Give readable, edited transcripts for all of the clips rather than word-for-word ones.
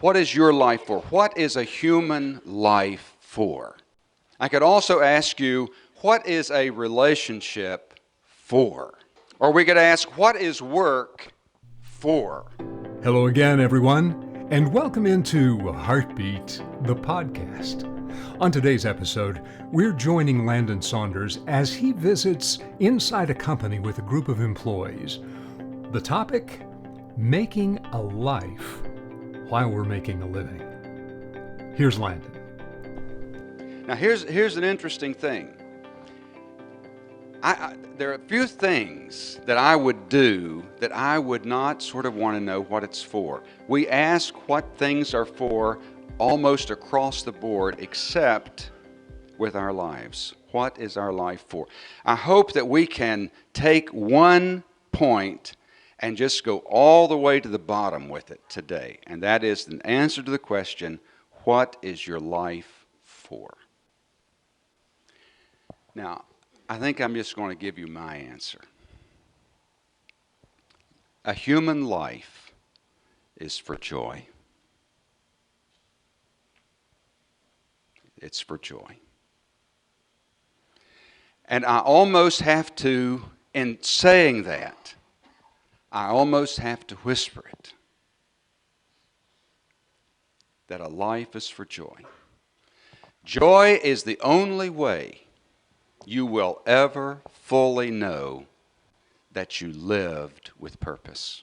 What is your life for? What is a human life for? I could also ask you, what is a relationship for? Or we could ask, what is work for? Hello again, everyone, and welcome into Heartbeat, the podcast. On today's episode, we're joining Landon Saunders as he visits inside a company with a group of employees. The topic, making a life while we're making a living. Here's Landon. Now, here's an interesting thing. There are a few things that I would do that I would not sort of want to know what it's for. We ask what things are for almost across the board, except with our lives. What is our life for? I hope that we can take one point and just go all the way to the bottom with it today. And that is an answer to the question, what is your life for? Now, I think I'm just going to give you my answer. A human life is for joy. It's for joy. And I almost have to, in saying that, I almost have to whisper it, that a life is for joy. Joy is the only way you will ever fully know that you lived with purpose.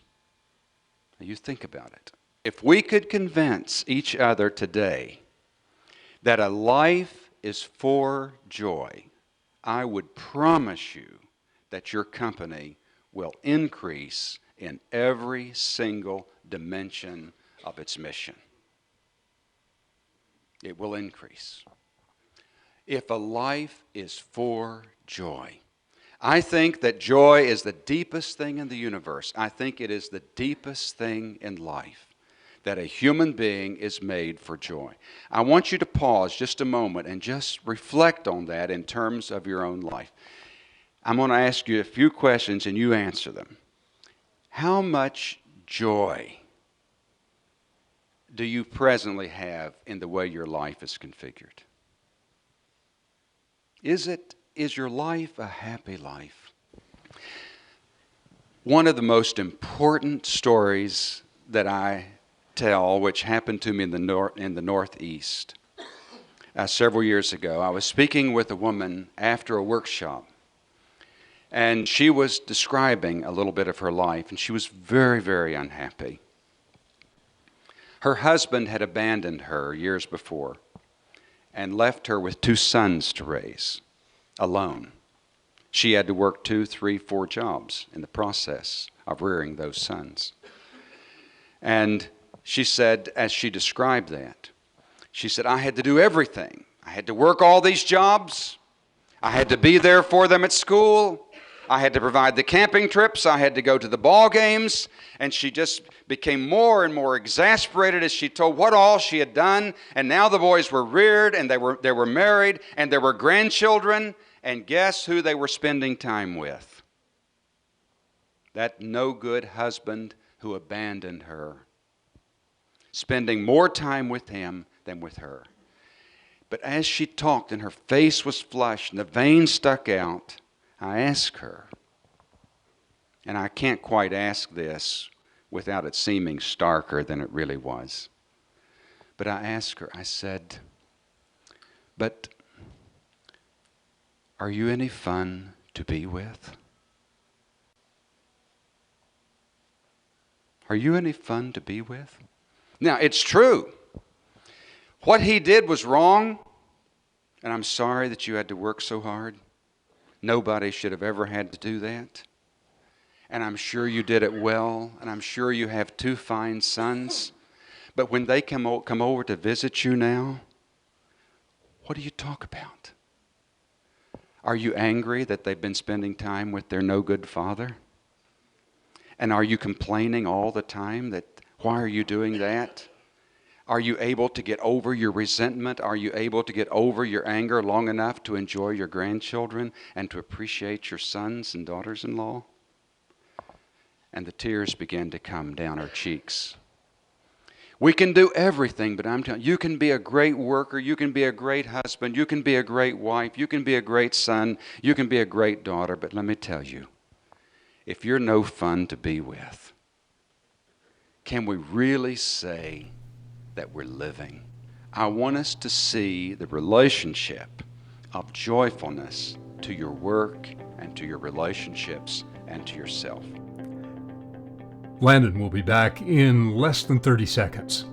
Now you think about it. If we could convince each other today that a life is for joy, I would promise you that your company will increase in every single dimension of its mission. It will increase. If a life is for joy, I think that joy is the deepest thing in the universe. I think it is the deepest thing in life, that a human being is made for joy. I want you to pause just a moment and just reflect on that in terms of your own life. I'm going to ask you a few questions and you answer them. How much joy do you presently have in the way your life is configured? Is your life a happy life? One of the most important stories that I tell, which happened to me in the Northeast several years ago, I was speaking with a woman after a workshop, and she was describing a little bit of her life, and she was very, very unhappy. Her husband had abandoned her years before and left her with 2 sons to raise alone. She had to work 2, 3, 4 jobs in the process of rearing those sons. And she said, as she described that, she said, I had to do everything. I had to work all these jobs. I had to be there for them at school. I had to provide the camping trips. I had to go to the ball games. And she just became more and more exasperated as she told what all she had done. And now the boys were reared, and they were married, and there were grandchildren. And guess who they were spending time with? That no-good husband who abandoned her. Spending more time with him than with her. But as she talked and her face was flushed and the veins stuck out, I asked her, and I can't quite ask this without it seeming starker than it really was. But I asked her, I said, but are you any fun to be with? Are you any fun to be with? Now, it's true. What he did was wrong, and I'm sorry that you had to work so hard. Nobody should have ever had to do that. And I'm sure you did it well, and I'm sure you have 2 fine sons. But when they come over to visit you now, what do you talk about? Are you angry that they've been spending time with their no-good father? And are you complaining all the time that, why are you doing that? Are you able to get over your resentment? Are you able to get over your anger long enough to enjoy your grandchildren and to appreciate your sons and daughters-in-law? And the tears began to come down her cheeks. We can do everything, but I'm telling you, you can be a great worker, you can be a great husband, you can be a great wife, you can be a great son, you can be a great daughter, but let me tell you, if you're no fun to be with, can we really say that we're living? I want us to see the relationship of joyfulness to your work and to your relationships and to yourself. Landon will be back in less than 30 seconds.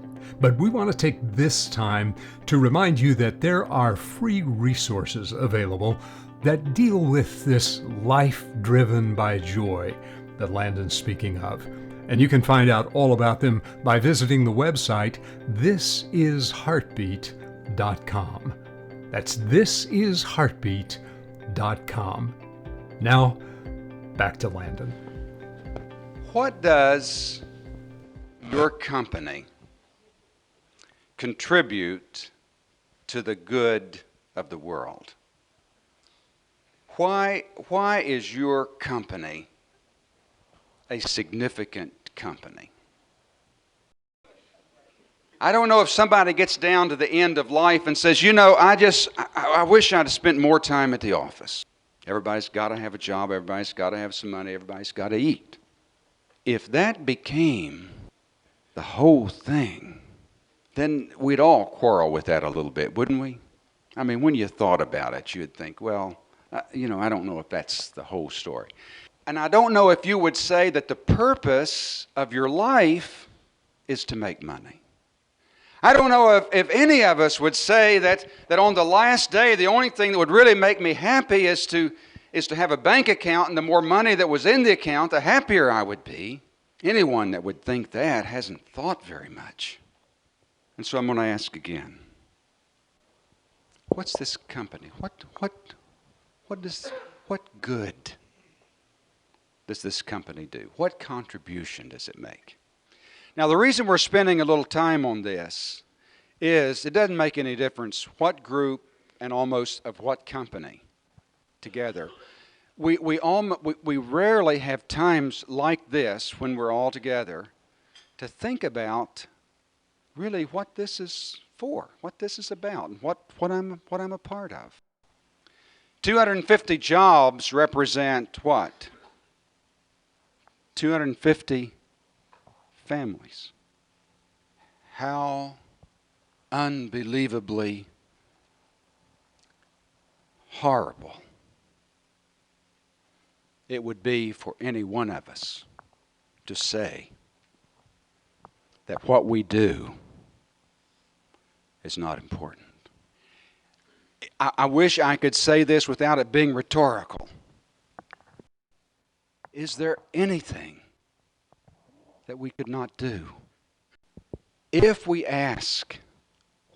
But we want to take this time to remind you that there are free resources available that deal with this life driven by joy that Landon's speaking of. And you can find out all about them by visiting the website thisisheartbeat.com. That's thisisheartbeat.com. Now, back to Landon. What does your company contribute to the good of the world? Why is your company a significant company? I don't know if somebody gets down to the end of life and says, I wish I'd have spent more time at the office. Everybody's got to have a job, everybody's got to have some money, everybody's got to eat. If that became the whole thing, then we'd all quarrel with that a little bit, wouldn't we? I mean, when you thought about it, you'd think, well, I don't know if that's the whole story. And I don't know if you would say that the purpose of your life is to make money. I don't know if any of us would say that on the last day, the only thing that would really make me happy is to have a bank account, and the more money that was in the account, the happier I would be. Anyone that would think that hasn't thought very much. And so I'm going to ask again. What's this company? What good does this company do? What contribution does it make? Now, the reason we're spending a little time on this is it doesn't make any difference what group and almost of what company together. We rarely have times like this when we're all together to think about really what this is for, what this is about, and what I'm a part of. 250 jobs represent what? 250 families. How unbelievably horrible it would be for any one of us to say that what we do is not important. I wish I could say this without it being rhetorical. Is there anything that we could not do? If we ask,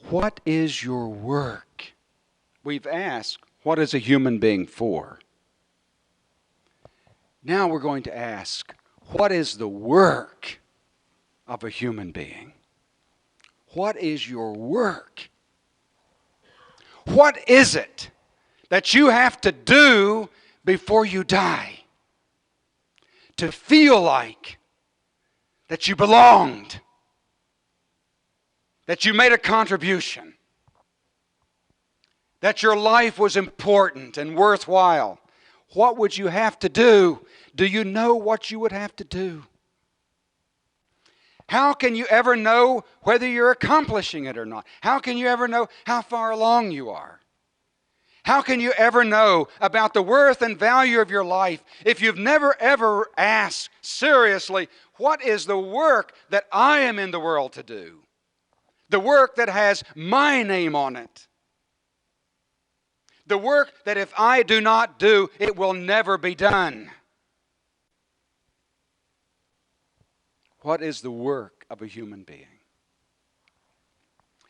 what is your work? We've asked, what is a human being for? Now we're going to ask, what is the work of a human being? What is your work? What is it that you have to do before you die to feel like that you belonged, that you made a contribution, that your life was important and worthwhile? What would you have to do? Do you know what you would have to do? How can you ever know whether you're accomplishing it or not? How can you ever know how far along you are? How can you ever know about the worth and value of your life if you've never ever asked seriously, what is the work that I am in the world to do? The work that has my name on it. The work that if I do not do, it will never be done. What is the work of a human being?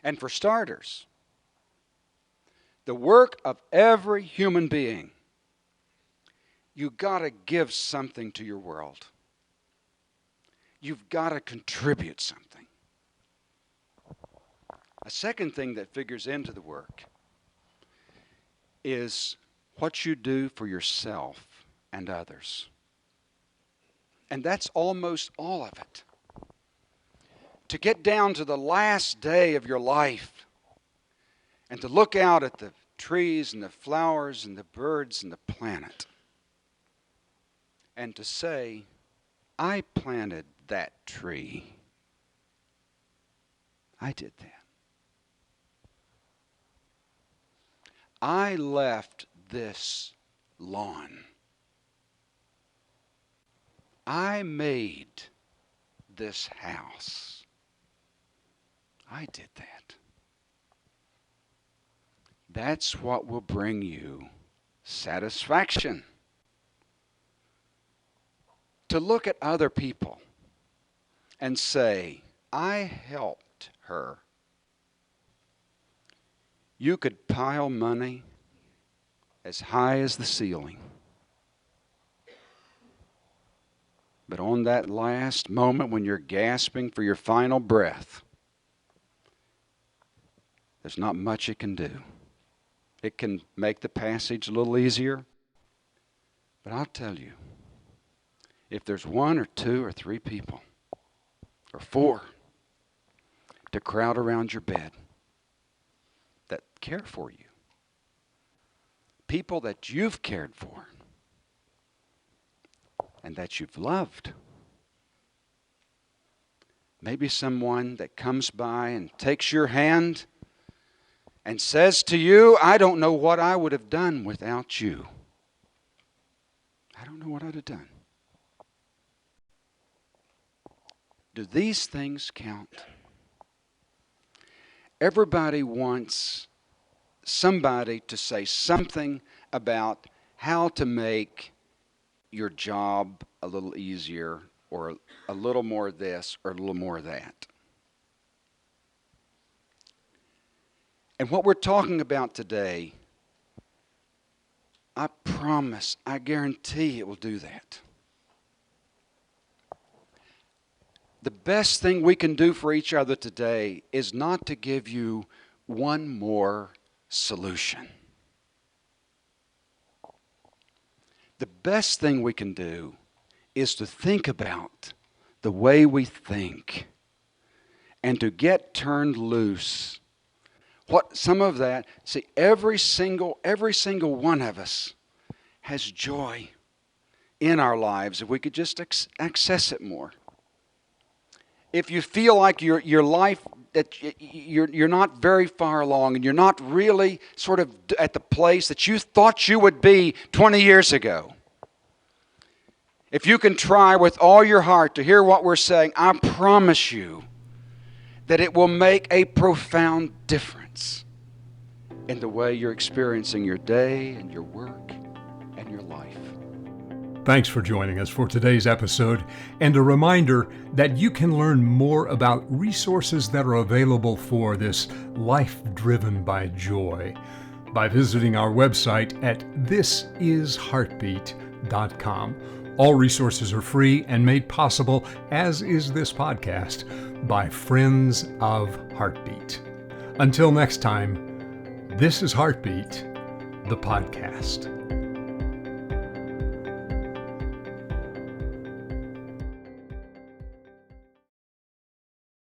And for starters, the work of every human being, you've got to give something to your world. You've got to contribute something. A second thing that figures into the work is what you do for yourself and others. And that's almost all of it. to get down to the last day of your life and to look out at the trees and the flowers and the birds and the planet and to say, I planted that tree. I did that. I left this lawn. I made this house. I did that. That's what will bring you satisfaction. To look at other people and say, I helped her. You could pile money as high as the ceiling. But on that last moment when you're gasping for your final breath, there's not much it can do. It can make the passage a little easier. But I'll tell you, if there's one or two or three people, or four, to crowd around your bed that care for you, people that you've cared for and that you've loved, maybe someone that comes by and takes your hand and says to you, I don't know what I would have done without you. I don't know what I'd have done. Do these things count? Everybody wants somebody to say something about how to make your job a little easier, or a little more of this, or a little more of that. And what we're talking about today, I promise, I guarantee it will do that. The best thing we can do for each other today is not to give you one more solution. The best thing we can do is to think about the way we think and to get turned loose. What some of that, see, every single one of us has joy in our lives if we could just access it more. If you feel like your life, that you're not very far along and you're not really sort of at the place that you thought you would be 20 years ago, if you can try with all your heart to hear what we're saying, I promise you that it will make a profound difference in the way you're experiencing your day and your work and your life. Thanks for joining us for today's episode, and a reminder that you can learn more about resources that are available for this life driven by joy by visiting our website at thisisheartbeat.com. All resources are free and made possible, as is this podcast, by Friends of Heartbeat. Until next time, this is Heartbeat, the podcast.